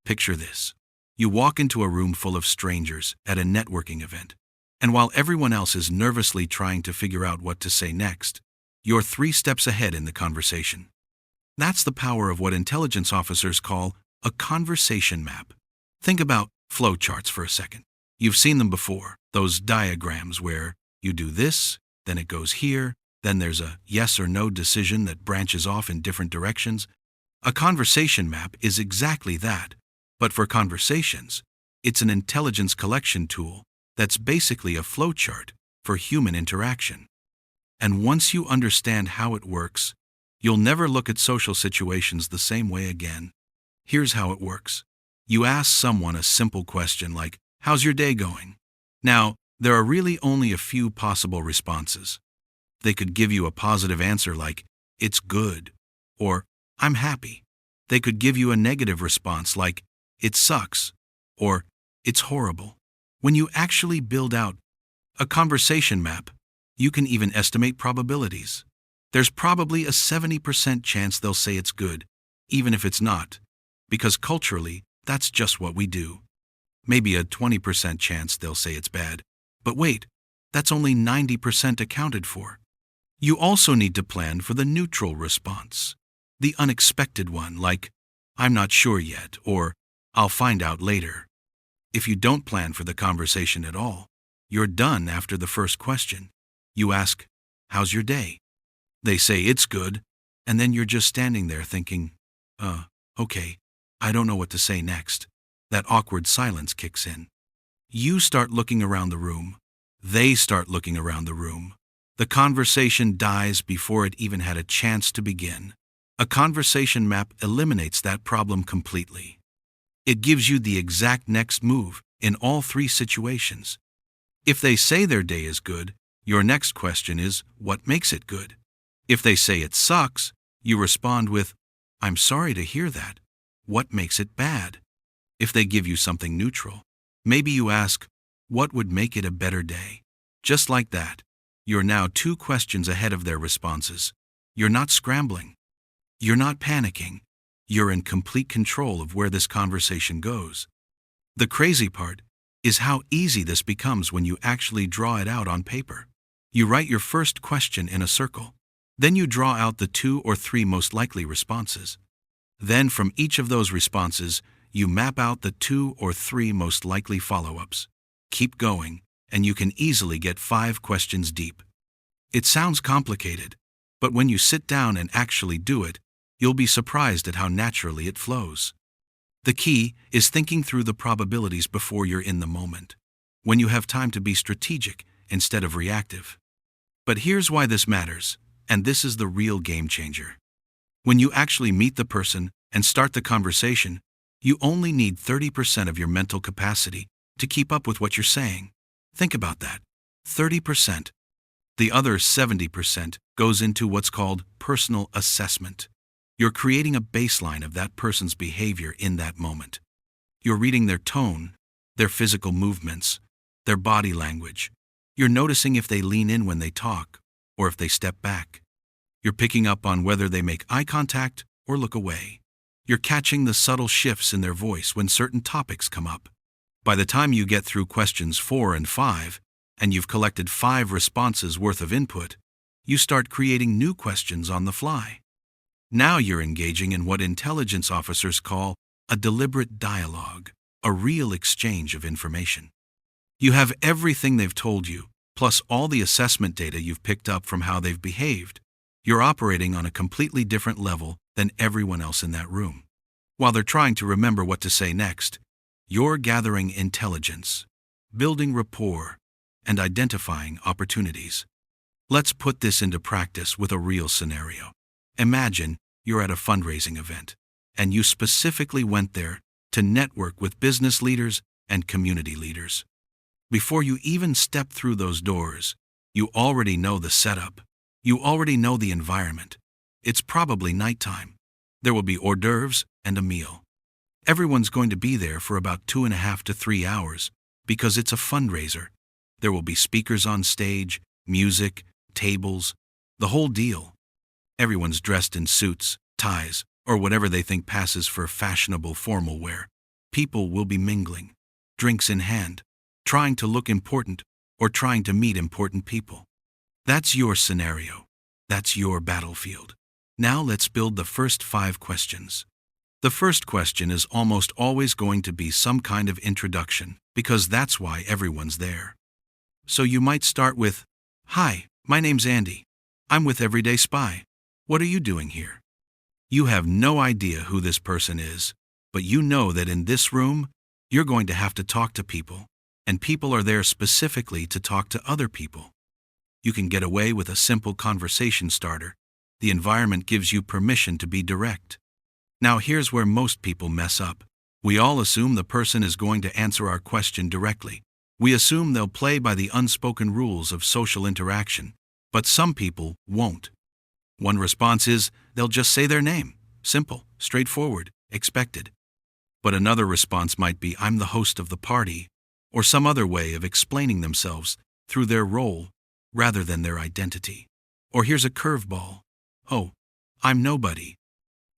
Picture this. You walk into a room full of strangers at a networking event, and while everyone else is nervously trying to figure out what to say next, you're 3 steps ahead in the conversation. That's the power of what intelligence officers call a conversation map. Think about flow charts for a second. You've seen them before, those diagrams where you do this, then it goes here, then there's a yes or no decision that branches off in different directions. A conversation map is exactly that, but for conversations, it's an intelligence collection tool that's basically a flow chart for human interaction. And once you understand how it works, you'll never look at social situations the same way again. Here's how it works. You ask someone a simple question like, "How's your day going?" Now, there are really only a few possible responses. They could give you a positive answer like, "It's good," or "I'm happy." They could give you a negative response like, "It sucks," or "It's horrible." When you actually build out a conversation map, you can even estimate probabilities. There's probably a 70% chance they'll say it's good, even if it's not, because culturally, that's just what we do. Maybe a 20% chance they'll say it's bad. But wait, that's only 90% accounted for. You also need to plan for the neutral response, the unexpected one, like, "I'm not sure yet," or "I'll find out later." If you don't plan for the conversation at all, you're done after the first question. You ask, "How's your day?" They say it's good, and then you're just standing there thinking, okay, I don't know what to say next. That awkward silence kicks in. You start looking around the room. They start looking around the room. The conversation dies before it even had a chance to begin. A conversation map eliminates that problem completely. It gives you the exact next move in all 3 situations. If they say their day is good, your next question is, what makes it good? If they say it sucks, you respond with, "I'm sorry to hear that. What makes it bad?" If they give you something neutral, maybe you ask, "What would make it a better day?" Just like that, you're now 2 questions ahead of their responses. You're not scrambling. You're not panicking. You're in complete control of where this conversation goes. The crazy part is how easy this becomes when you actually draw it out on paper. You write your first question in a circle. Then you draw out the 2 or 3 most likely responses. Then from each of those responses, you map out the 2 or 3 most likely follow-ups. Keep going, and you can easily get 5 questions deep. It sounds complicated, but when you sit down and actually do it, you'll be surprised at how naturally it flows. The key is thinking through the probabilities before you're in the moment, when you have time to be strategic instead of reactive. But here's why this matters, and this is the real game changer. When you actually meet the person and start the conversation, you only need 30% of your mental capacity to keep up with what you're saying. Think about that. 30%. The other 70% goes into what's called personal assessment. You're creating a baseline of that person's behavior in that moment. You're reading their tone, their physical movements, their body language. You're noticing if they lean in when they talk, or if they step back. You're picking up on whether they make eye contact or look away. You're catching the subtle shifts in their voice when certain topics come up. By the time you get through questions 4 and 5, and you've collected 5 responses worth of input, you start creating new questions on the fly. Now you're engaging in what intelligence officers call a deliberate dialogue, a real exchange of information. You have everything they've told you, plus all the assessment data you've picked up from how they've behaved. You're operating on a completely different level than everyone else in that room. While they're trying to remember what to say next, you're gathering intelligence, building rapport, and identifying opportunities. Let's put this into practice with a real scenario. Imagine you're at a fundraising event, and you specifically went there to network with business leaders and community leaders. Before you even step through those doors, you already know the setup. You already know the environment. It's probably nighttime. There will be hors d'oeuvres and a meal. Everyone's going to be there for about 2.5 to 3 hours because it's a fundraiser. There will be speakers on stage, music, tables, the whole deal. Everyone's dressed in suits, ties, or whatever they think passes for fashionable formal wear. People will be mingling, drinks in hand, trying to look important or trying to meet important people. That's your scenario. That's your battlefield. Now let's build the first 5 questions. The first question is almost always going to be some kind of introduction, because that's why everyone's there. So you might start with, "Hi, my name's Andy. I'm with Everyday Spy. What are you doing here?" You have no idea who this person is, but you know that in this room, you're going to have to talk to people, and people are there specifically to talk to other people. You can get away with a simple conversation starter. The environment gives you permission to be direct. Now here's where most people mess up. We all assume the person is going to answer our question directly. We assume they'll play by the unspoken rules of social interaction, but some people won't. One response is, they'll just say their name. Simple, straightforward, expected. But another response might be, "I'm the host of the party," or some other way of explaining themselves through their role rather than their identity. Or here's a curveball. "Oh, I'm nobody.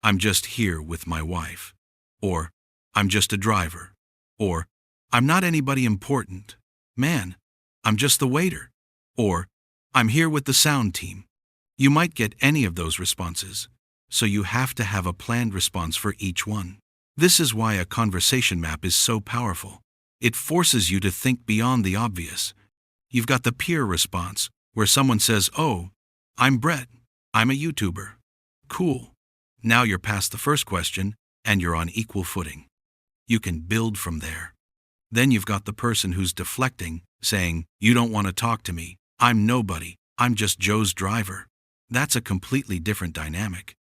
I'm just here with my wife." Or, "I'm just a driver." Or, "I'm not anybody important. Man, I'm just the waiter." Or, "I'm here with the sound team." You might get any of those responses, so you have to have a planned response for each one. This is why a conversation map is so powerful. It forces you to think beyond the obvious. You've got the peer response, where someone says, "Oh, I'm Brett. I'm a YouTuber." Cool. Now you're past the first question, and you're on equal footing. You can build from there. Then you've got the person who's deflecting, saying, "You don't want to talk to me. I'm nobody. I'm just Joe's driver." That's a completely different dynamic.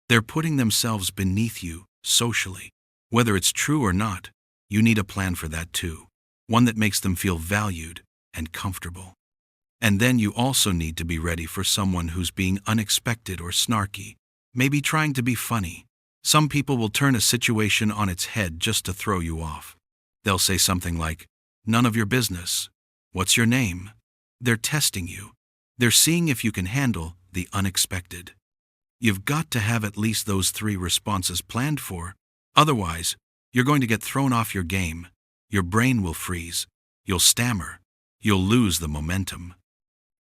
They're putting themselves beneath you, socially. Whether it's true or not, you need a plan for that too. One that makes them feel valued and comfortable. And then you also need to be ready for someone who's being unexpected or snarky, maybe trying to be funny. Some people will turn a situation on its head just to throw you off. They'll say something like, "None of your business. What's your name?" They're testing you. They're seeing if you can handle the unexpected. You've got to have at least those 3 responses planned for. Otherwise, you're going to get thrown off your game. Your brain will freeze. You'll stammer. You'll lose the momentum.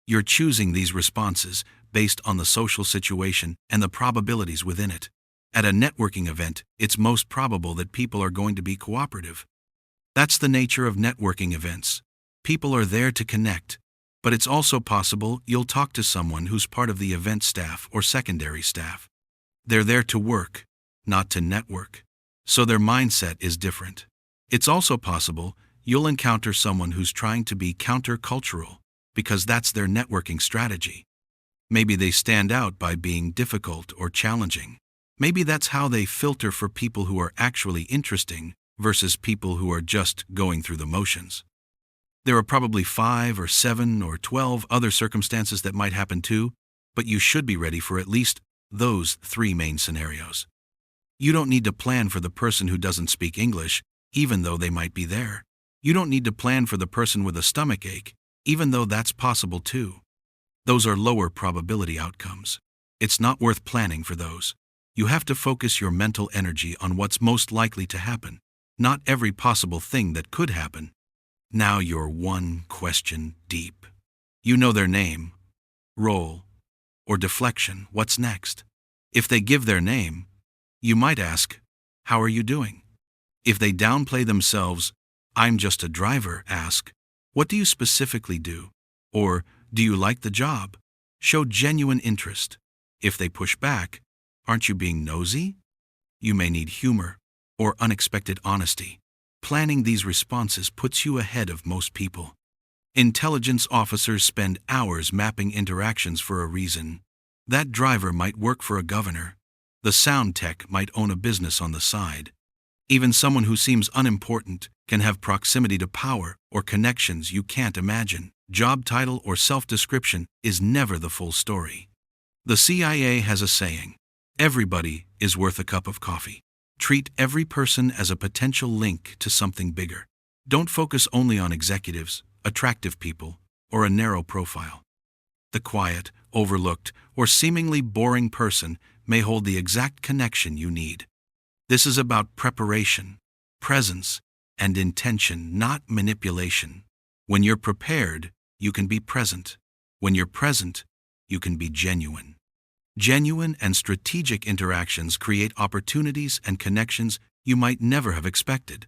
You're choosing these responses based on the social situation and the probabilities within it. At a networking event, it's most probable that people are going to be cooperative. That's the nature of networking events. People are there to connect, but it's also possible you'll talk to someone who's part of the event staff or secondary staff. They're there to work, not to network, so their mindset is different. It's also possible you'll encounter someone who's trying to be countercultural, because that's their networking strategy. Maybe they stand out by being difficult or challenging. Maybe that's how they filter for people who are actually interesting versus people who are just going through the motions. There are probably 5 or 7 or 12 other circumstances that might happen too, but you should be ready for at least those 3 main scenarios. You don't need to plan for the person who doesn't speak English, even though they might be there. You don't need to plan for the person with a stomach ache, even though that's possible too. Those are lower probability outcomes. It's not worth planning for those. You have to focus your mental energy on what's most likely to happen, not every possible thing that could happen. Now you're 1 question deep. You know their name, role, or deflection. What's next? If they give their name, you might ask, "How are you doing?" If they downplay themselves, "I'm just a driver," ask, "What do you specifically do?" Or, "Do you like the job?" Show genuine interest. If they push back, "Aren't you being nosy?" You may need humor or unexpected honesty. Planning these responses puts you ahead of most people. Intelligence officers spend hours mapping interactions for a reason. That driver might work for a governor. The sound tech might own a business on the side. Even someone who seems unimportant can have proximity to power or connections you can't imagine. Job title or self-description is never the full story. The CIA has a saying, "Everybody is worth a cup of coffee." Treat every person as a potential link to something bigger. Don't focus only on executives, attractive people, or a narrow profile. The quiet, overlooked, or seemingly boring person may hold the exact connection you need. This is about preparation, presence, and intention, not manipulation. When you're prepared, you can be present. When you're present, you can be genuine. Genuine and strategic interactions create opportunities and connections you might never have expected.